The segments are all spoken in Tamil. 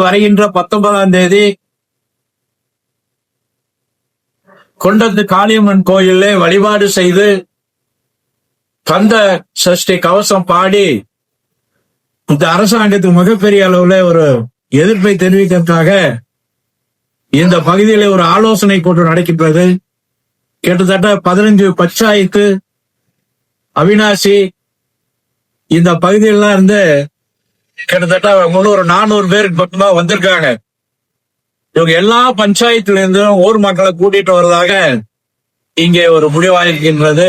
வருகின்ற 19ஆம் தேதி கொண்டத்து காளியம்மன் கோயிலே வழிபாடு செய்து கந்த சஷ்டி கவசம் பாடி இந்த அரசாங்கத்துக்கு மிகப்பெரிய அளவுல ஒரு எதிர்ப்பை தெரிவிக்கிறதுக்காக இந்த பகுதியில ஒரு ஆலோசனை கூட்டம் நடக்கின்றது. கிட்டத்தட்ட 15 பஞ்சாயத்து, அவினாசி இந்த பகுதியெல்லாம் இருந்து கிட்டத்தட்ட 300-400 பேருக்கு பக்கமா வந்திருக்காங்க. இவங்க எல்லா பஞ்சாயத்துல இருந்தும் ஊர் மக்களை கூட்டிட்டு வருவதாக இங்கே ஒரு முடிவாயிருக்கின்றது.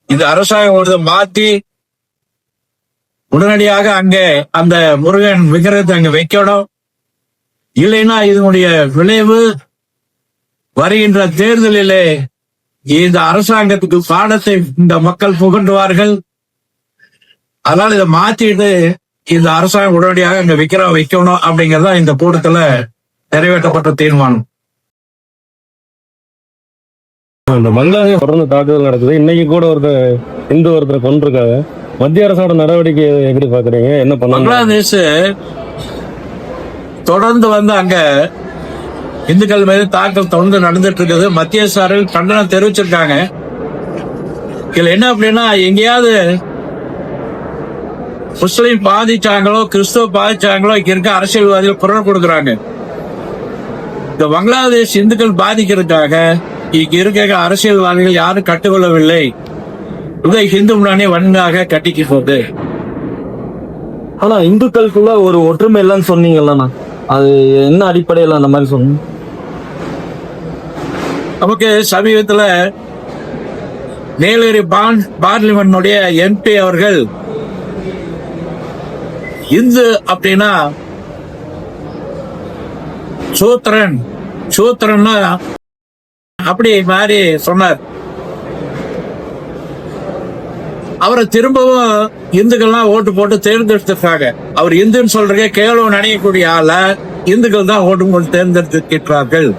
இந்த அரசாங்கம் மாத்தி உடனடியாக அங்கே அந்த முருகன் விக்கிரகத்தை அங்க வைக்கணும். இல்லைன்னா இதனுடைய விளைவு வருகின்ற தேர்தலிலே இந்த அரசாங்கத்துக்கு பாடத்தை இந்த மக்கள் புகண்டுவார்கள். அதனால இதை மாத்திட்டு இந்த அரசாங்கம் உடனடியாக அங்க விக்கிரகம் வைக்கணும் அப்படிங்கறதா இந்த கூட்டத்துல நிறைவேற்றப்பட்ட தீர்மானம். இந்த பங்களாதேஷ் தொடர்ந்து தாக்குதல் நடக்குது. இன்னைக்கு கூட ஒருத்தரை கொண்டிருக்காங்க. மத்திய அரசோட நடவடிக்கை எப்படி பாக்குறீங்க? என்ன பண்ண பங்களாதேஷ் தொடர்ந்து அங்க இந்துக்கள் மீது தாக்கல் தொடர்ந்து நடந்துட்டு இருக்குது. மத்திய அரசு கண்டனம் தெரிவிச்சிருக்காங்க. இதுல என்ன அப்படின்னா, எங்கேயாவது முஸ்லீம் பாதிச்சாங்களோ கிறிஸ்துவ பாதிச்சாங்களோ இங்க இருக்க அரசியல்வாதிகள் குரல் கொடுக்கறாங்க. இந்த பங்களாதேஷ் இந்துக்கள் பாதிக்கிறதுக்காக இங்க இருக்க அரசியல்வாதிகள் யாரும் கட்டுக்கொள்ளவில்லை. இதை இந்து முன்னாடி வன்மையாக கட்டிக்கு போகுது. ஆனா இந்துக்களுக்குள்ள ஒரு ஒற்றுமை இல்லைன்னு சொன்னீங்கல்லண்ணா, அது என்ன அடிப்படையில் அந்த மாதிரி சொன்னீங்க? நமக்கு சமீபத்துல நீலகிரி பார்லிமெண்ட் எம்பி அவர்கள் இந்து அப்படின்னா சூத்திரன்னா அப்படி மாதிரி சொன்னார். அவரை திரும்பவும் இந்துக்கள்லாம் ஓட்டு போட்டு தேர்ந்தெடுத்திருக்காங்க. அவர் இந்துன்னு சொல்றதே கேவலம் நினைக்கக்கூடிய ஆள இந்துக்கள் தான் ஓட்டு போட்டு தேர்ந்தெடுத்திருக்கிறார்கள்.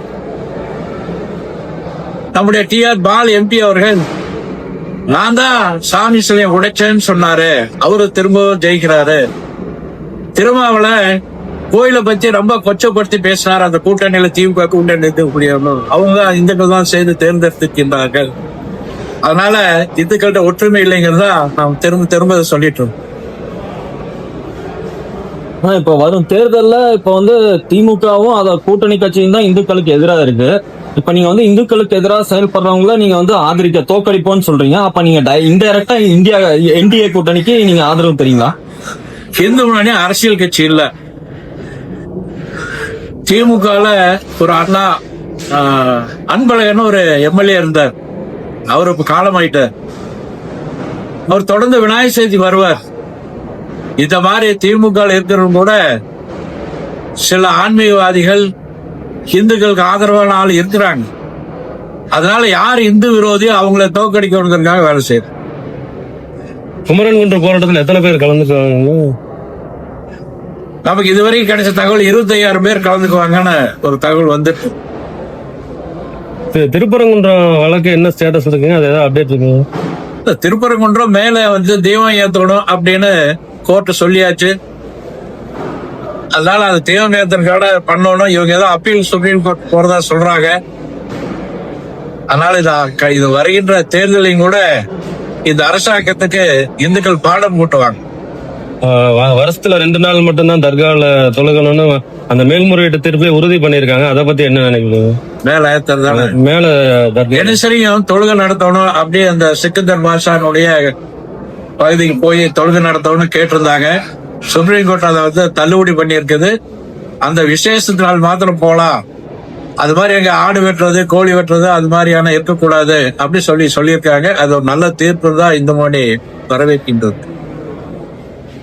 நம்முடைய டிஆர் பால் எம்பி அவர்கள் நான் தான் சாமி சிலையை உடைச்சேன்னு சொன்னாரு. அவரு திரும்பவும் ஜெயிக்கிறாரு. திருமாவள கோயிலை பத்தி ரொம்ப கொச்சப்படுத்தி பேசினார். அந்த கூட்டணியில திமுக கூட்டணி அவங்க இந்துக்கள் தான் சேர்ந்து தேர்ந்தெடுத்திருக்கின்றார்கள். அதனால இந்துக்கள்கிட்ட ஒற்றுமை இல்லைங்கிறதா நாம் திரும்ப சொல்லிட்டோம். இப்ப வரும் தேர்தல்ல இப்ப திமுகவும் அத கூட்டணி கட்சியும் தான் இந்துக்களுக்கு எதிராக இருக்கு. இப்ப நீங்க இந்துக்களுக்கு எதிராக செயல்படுறவங்கள நீங்க ஆதரிக்க தோக்கடிப்போம்னு சொல்றீங்க. அப்ப நீங்க இன்டைரக்டா என்டிஏ கூட்டணிக்கு நீங்க ஆதரவு தெரியுங்களா? இந்து முன்னணி அரசியல் கட்சி இல்ல. திமுகல ஒரு அண்ணா அன்பழகன் ஒரு எம்எல்ஏ இருந்தார். அவர் இப்ப காலமாயிட்டார். அவர் தொடர்ந்து விநாயகர் சதுர்த்தி வருவார். இந்த மாதிரி திமுக இருக்கிறவங்க கூட சில ஆன்மீகவாதிகள் இந்துக்களுக்கு ஆதரவான ஆள் இருக்கிறாங்க. அதனால யார் இந்து விரோதியோ அவங்கள தோக்கடிக்கிறதுக்காக வேலை செய்யுது. குமரன் குன்ற போராட்டத்தில் எத்தனை பேர் கலந்துக்குவாங்க? நமக்கு இதுவரைக்கும் கிடைச்ச தகவல் 25,000 பேர் கலந்துக்குவாங்கன்னு ஒரு தகவல் வந்துட்டு. திருப்பரங்குன்றம் வழக்கு என்ன ஸ்டேட்டஸ் இருக்குங்க? அது ஏதாவது அப்டேட் இருக்குங்க? திருப்பரங்குன்றம் மேல தீபம் ஏத்தணும் அப்படின்னு கோர்ட்டு சொல்லியாச்சு. அதனால அது தீபம் ஏத்தனுக்காக பண்ணணும். இவங்க ஏதோ அப்பீல் சுப்ரீம் கோர்ட் போறதா சொல்றாங்க. அதனால இது வருகின்ற தேர்தலையும் கூட இந்த அரசாங்கத்துக்கு இந்துக்கள் பாடம் போட்டுவாங்க. வருஷத்துல 2 நாள் மட்டும்தான் தர்கால தொழுகணும்னு அந்த மேல்முறையீட்டு தீர்ப்பை உறுதி பண்ணிருக்காங்க. அதை பத்தி என்ன நினைக்கிறீங்க? மேல தினசரியும் தொழுகை நடத்தணும் அப்படியே அந்த சிக்கந்தர் பாஷானுடைய பகுதிக்கு போய் தொழுகை நடத்தணும்னு கேட்டிருந்தாங்க. சுப்ரீம் கோர்ட் அதை தள்ளுபடி பண்ணியிருக்குது. அந்த விசேஷத்தினால் மாத்திரம் போலாம். அது மாதிரி எங்க ஆடு வெட்டுறது கோழி வெட்டுறது அது மாதிரியான இருக்கக்கூடாது அப்படி சொல்லியிருக்காங்க. அது ஒரு நல்ல தீர்ப்பு தான் இந்த மாதிரி வரவேற்கின்றது.